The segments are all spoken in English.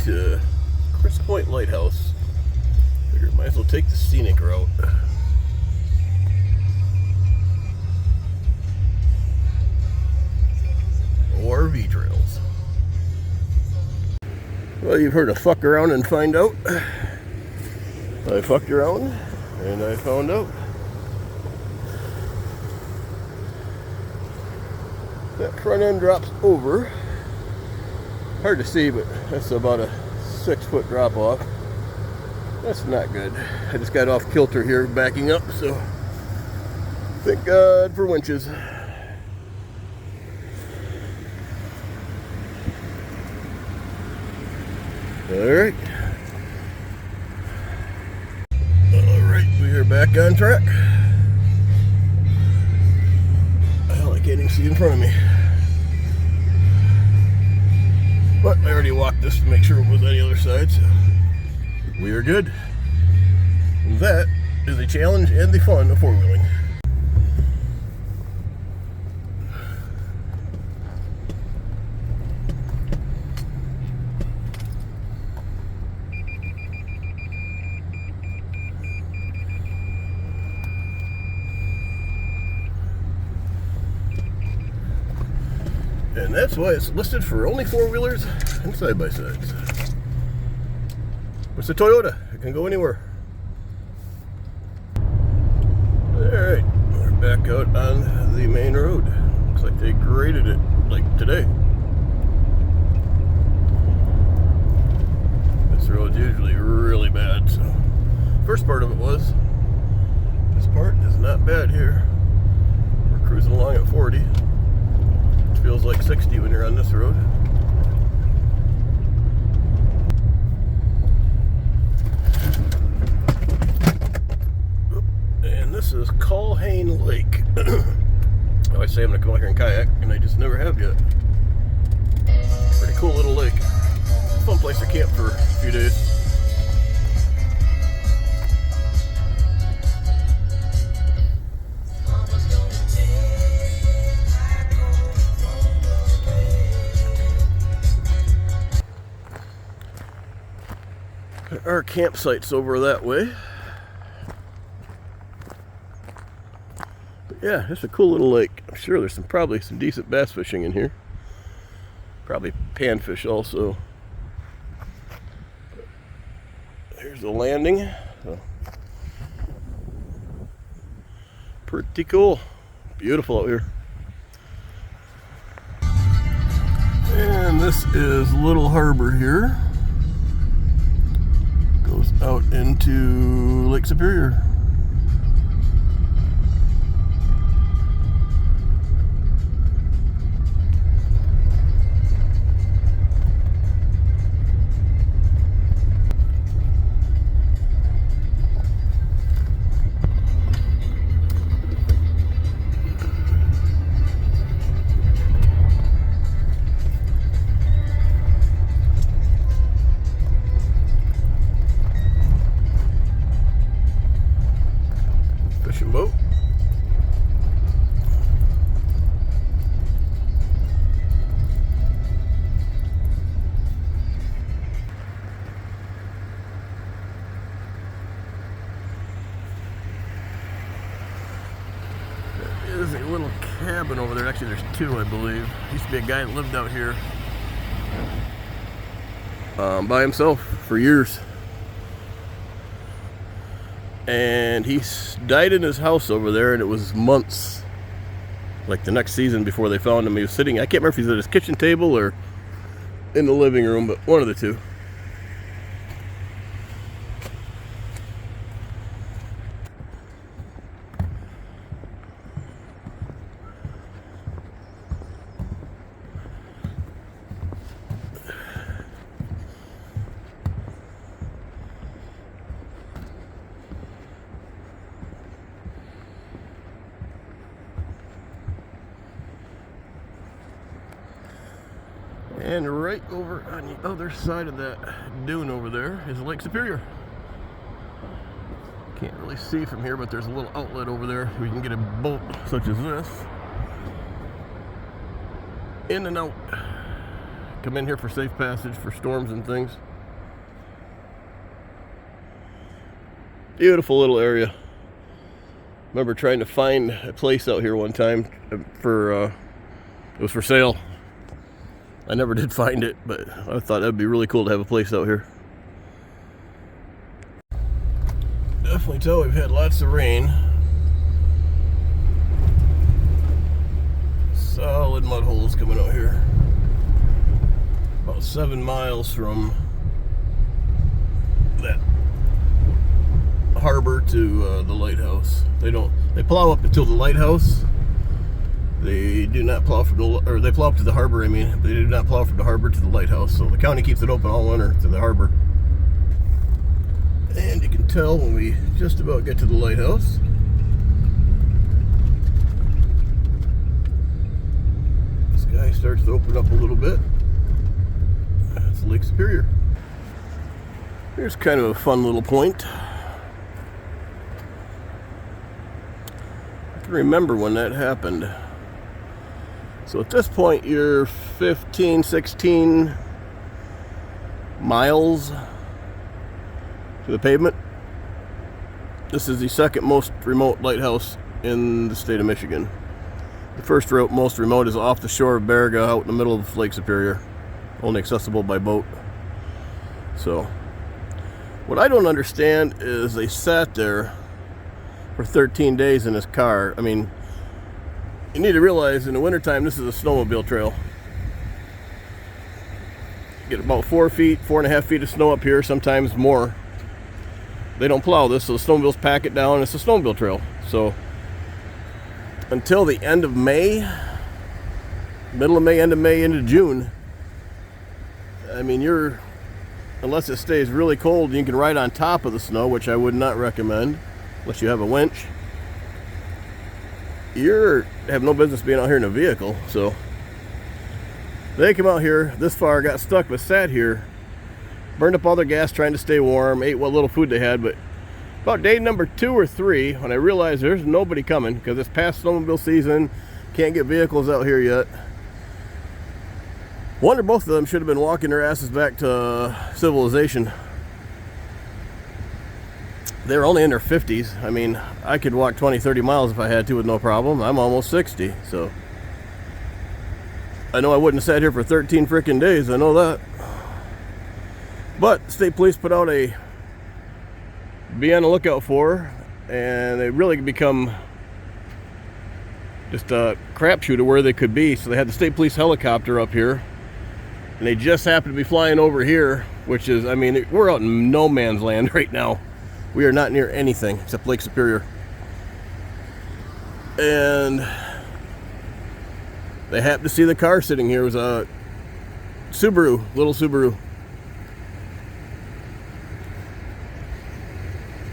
to Crest Point Lighthouse. Figured might as well take the scenic route. RV trails. Well, you've heard of fuck around and find out. I fucked around and I found out. That front end drops over. Hard to see, but that's about a 6-foot drop off. That's not good. I just got off kilter here backing up, so thank God for winches. Alright, we are back on track. Hell, I can't even see in front of me. But I already walked this to make sure it was on the other side, so we are good. And that is the challenge and the fun of four-wheeling. And that's why it's listed for only four-wheelers and side-by-sides. It's a Toyota. It can go anywhere. Alright, we're back out on the main road. Looks like they graded it, like today. This road's usually really bad, so first part of it was. This part is not bad here. We're cruising along at 40. Feels like 60 when you're on this road. And this is Colhane Lake. I always say I'm gonna come out here and kayak, and I just never have yet. Pretty cool little lake. Fun place to camp for a few days. Our campsite's over that way. But yeah, it's a cool little lake. I'm sure there's probably some decent bass fishing in here. Probably panfish also. Here's the landing. So, pretty cool. Beautiful out here. And this is Little Harbor here. Goes out into Lake Superior. Boat. There is a little cabin over there. Actually, there's two, I believe. Used to be a guy that lived out here by himself for years. And he died in his house over there, and it was months, like the next season before they found him. He was sitting, I can't remember if he's at his kitchen table or in the living room, but one of the two. And right over on the other side of that dune over there is Lake Superior. Can't really see from here, but there's a little outlet over there. We can get a boat such as this in and out. come in here for safe passage for storms and things. Beautiful little area. Remember trying to find a place out here one time for it was for sale. I never did find it, but I thought that'd be really cool to have a place out here. Definitely tell we've had lots of rain. Solid mud holes coming out here. About 7 miles from that harbor to the lighthouse. They plow up until the lighthouse. They do not plow from they plow up to the harbor, I mean, but they do not plow from the harbor to the lighthouse. So the county keeps it open all winter to the harbor. And you can tell when we just about get to the lighthouse. The sky starts to open up a little bit. That's Lake Superior. Here's kind of a fun little point. I can remember when that happened. So at this point, you're 15, 16 miles to the pavement. This is the second most remote lighthouse in the state of Michigan. The first most remote is off the shore of Baraga, out in the middle of Lake Superior, only accessible by boat. So what I don't understand is they sat there for 13 days in this car. I mean, you need to realize in the wintertime this is a snowmobile trail. You get about 4 feet, 4.5 feet of snow up here, sometimes more. They don't plow this, so the snowmobiles pack it down. It's a snowmobile trail. So until the end of May, middle of May, end of May, into June, I mean, unless it stays really cold, you can ride on top of the snow, which I would not recommend unless you have a winch. You have no business being out here in a vehicle. So they come out here this far, got stuck, but sat here, burned up all their gas trying to stay warm, ate what little food they had. But about day number 2 or 3, when I realized there's nobody coming because it's past snowmobile season, can't get vehicles out here yet. One or both of them should have been walking their asses back to civilization. They're only in their 50s. I mean, I could walk 20, 30 miles if I had to with no problem. I'm almost 60, so I know I wouldn't have sat here for 13 freaking days. I know that. But state police put out a be on the lookout for, and they really become just a crapshoot of where they could be. So they had the state police helicopter up here, and they just happened to be flying over here, which is, I mean, we're out in no man's land right now. We are not near anything except Lake Superior. And they happened to see the car sitting here. It was a Subaru, little Subaru.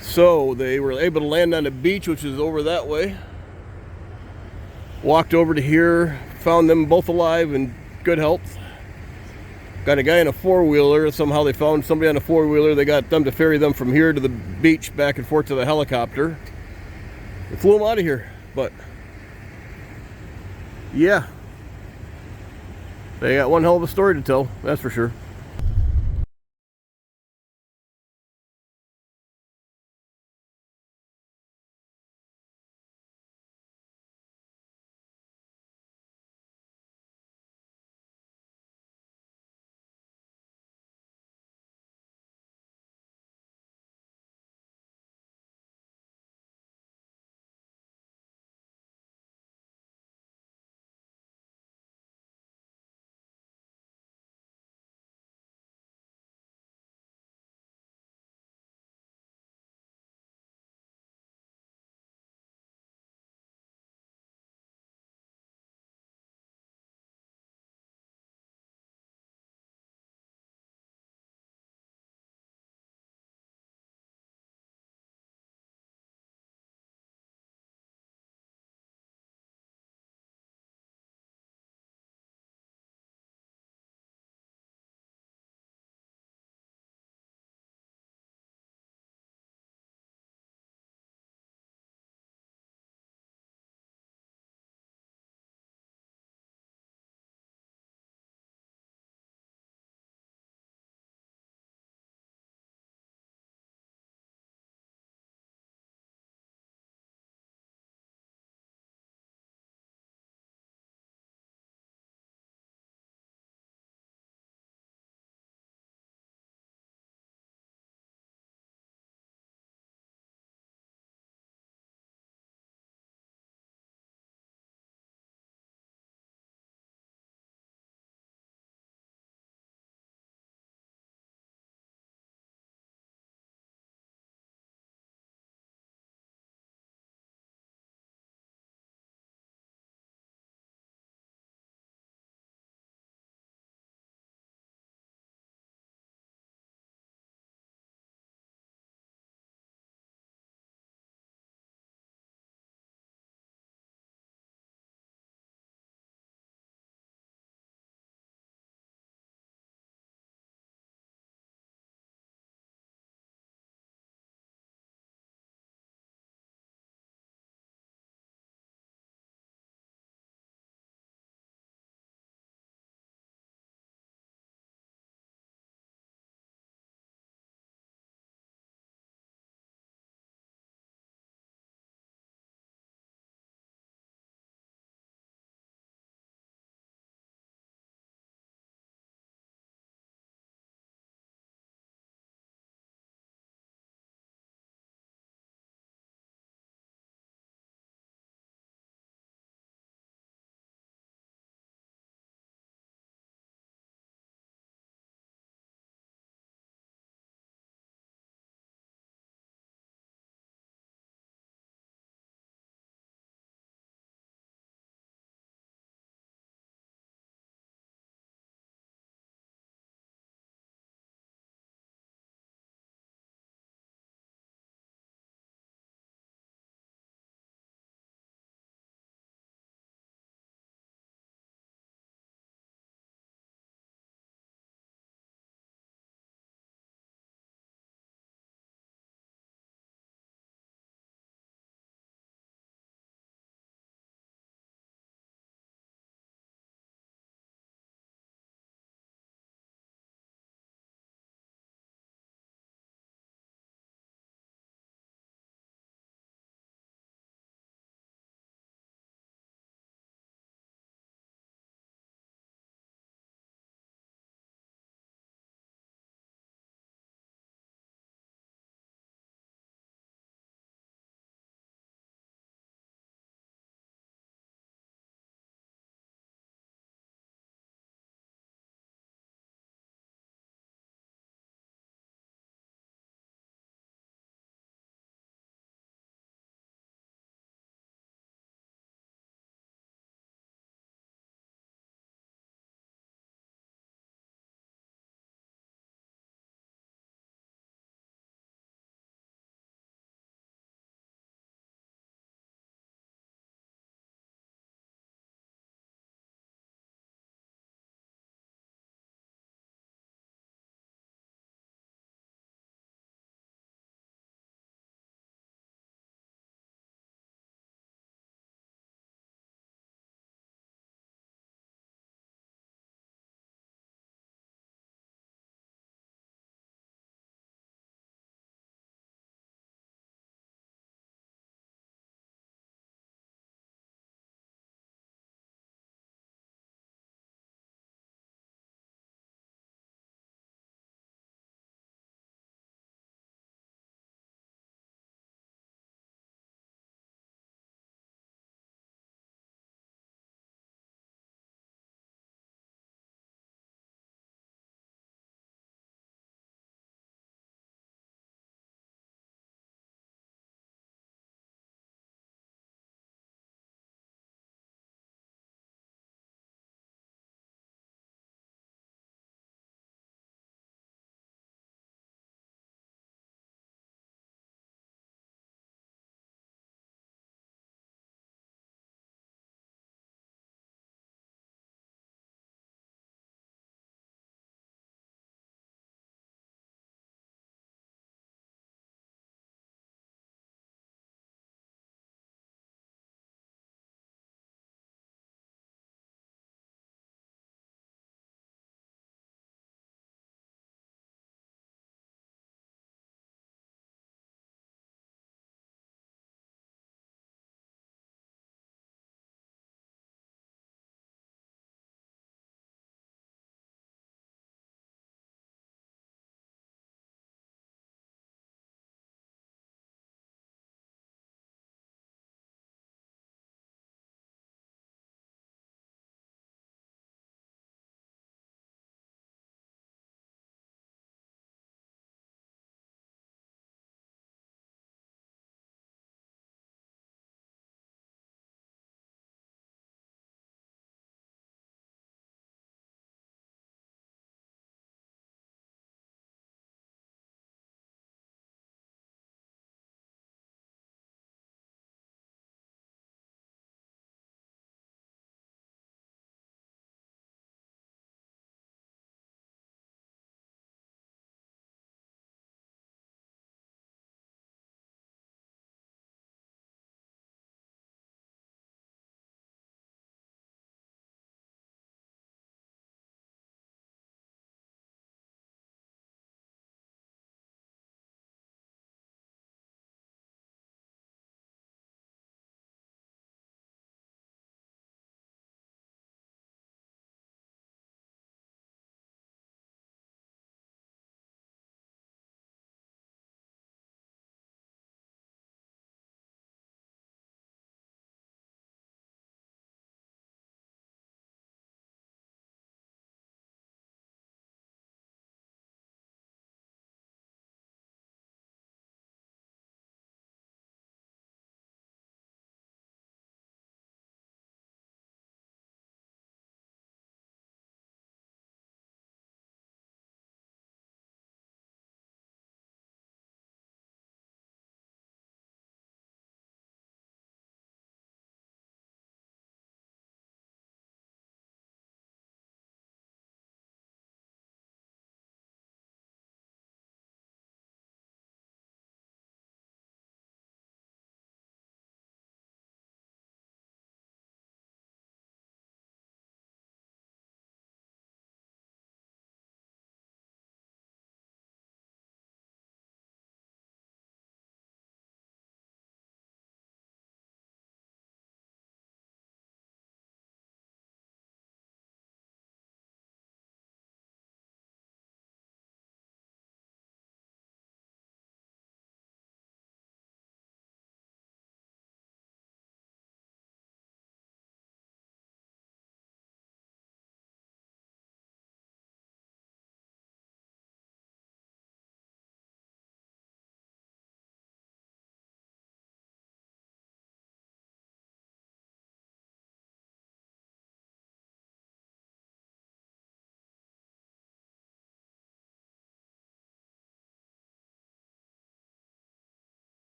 So they were able to land on the beach, which is over that way. Walked over to here, found them both alive and good health. Got a guy in a four-wheeler. Somehow they found somebody on a four-wheeler. They got them to ferry them from here to the beach, back and forth to the helicopter. They flew them out of here. But yeah, they got one hell of a story to tell, that's for sure.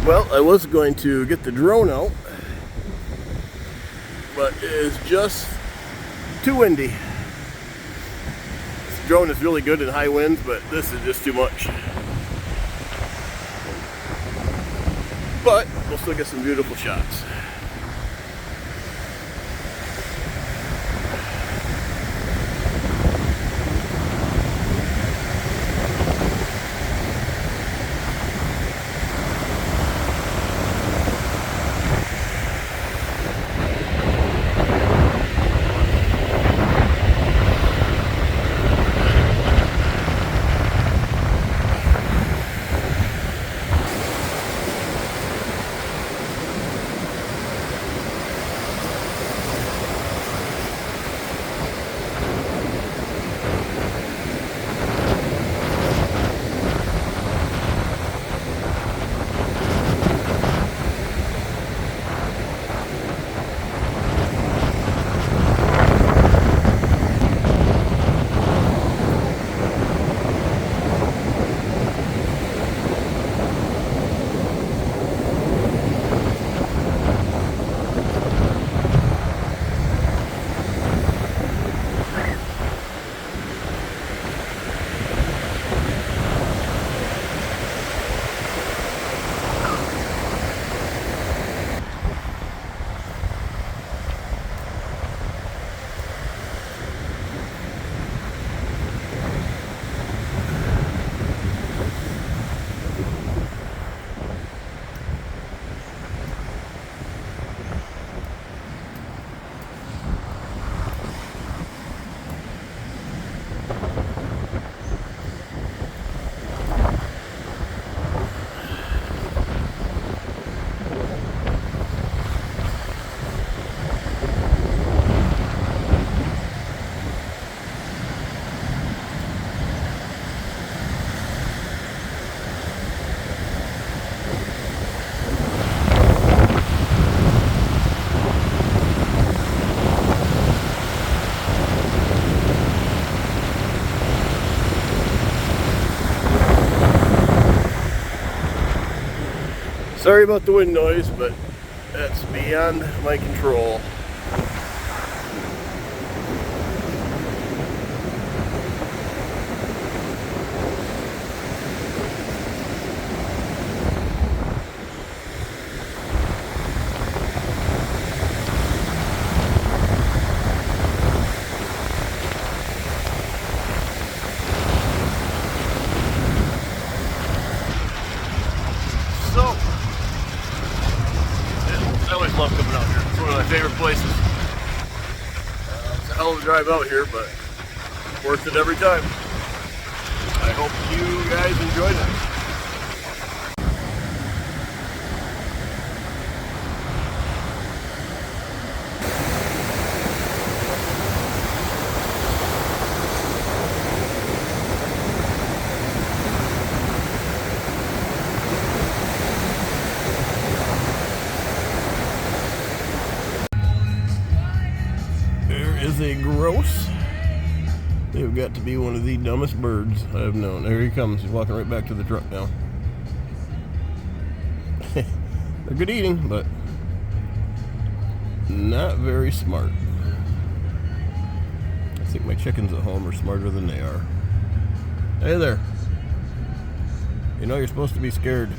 Well, I was going to get the drone out, but it is just too windy. This drone is really good in high winds, but this is just too much. But we'll still get some beautiful shots. Sorry about the wind noise, but that's beyond my control. I always love coming out here. It's one of my favorite places. It's a hell of a drive out here, but worth it every time. I hope you guys enjoyed it. Is a grouse. They've got to be one of the dumbest birds I've known. There he comes. He's walking right back to the truck now. They're good eating, but not very smart. I think my chickens at home are smarter than they are. Hey there. You know you're supposed to be scared.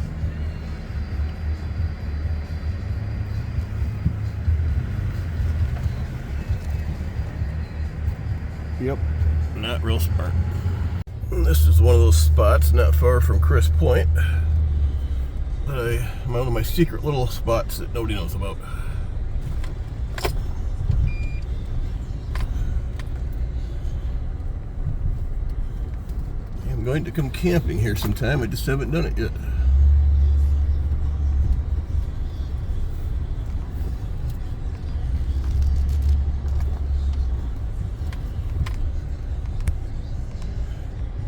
Yep, not real smart. This is one of those spots not far from Chris Point. But one of my secret little spots that nobody knows about. I'm going to come camping here sometime. I just haven't done it yet.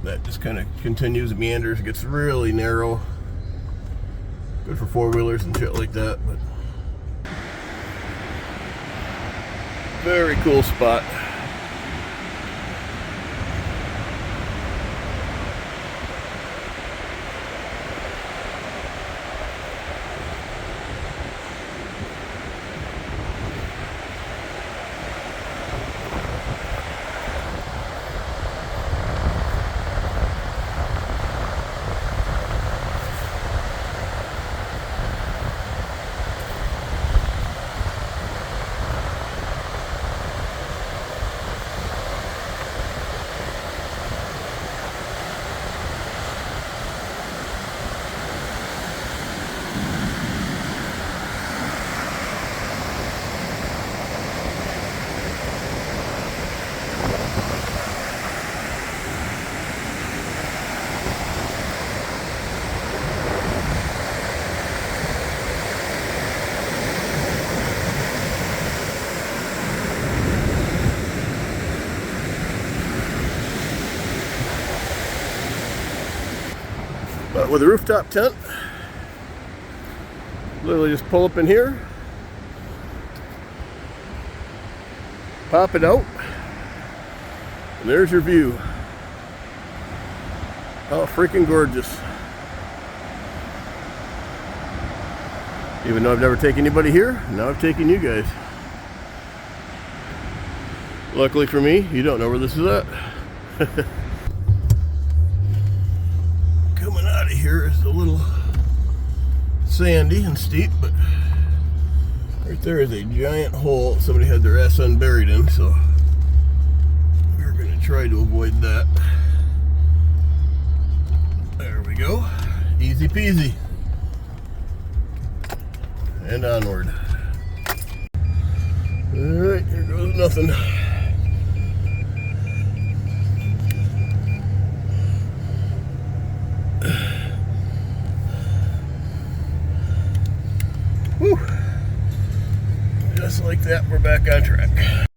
That just kind of continues, meanders, gets really narrow. Good for four-wheelers and shit like that, but very cool spot. But with a rooftop tent, literally just pull up in here, pop it out, and there's your view. Oh, freaking gorgeous. Even though I've never taken anybody here, now I've taken you guys. Luckily for me, you don't know where this is at. Coming out of here is a little sandy and steep, but right there is a giant hole somebody had their ass unburied in, so we're going to try to avoid that. There we go. Easy peasy. And onward. Alright, here goes nothing. Whew. Just like that, we're back on track.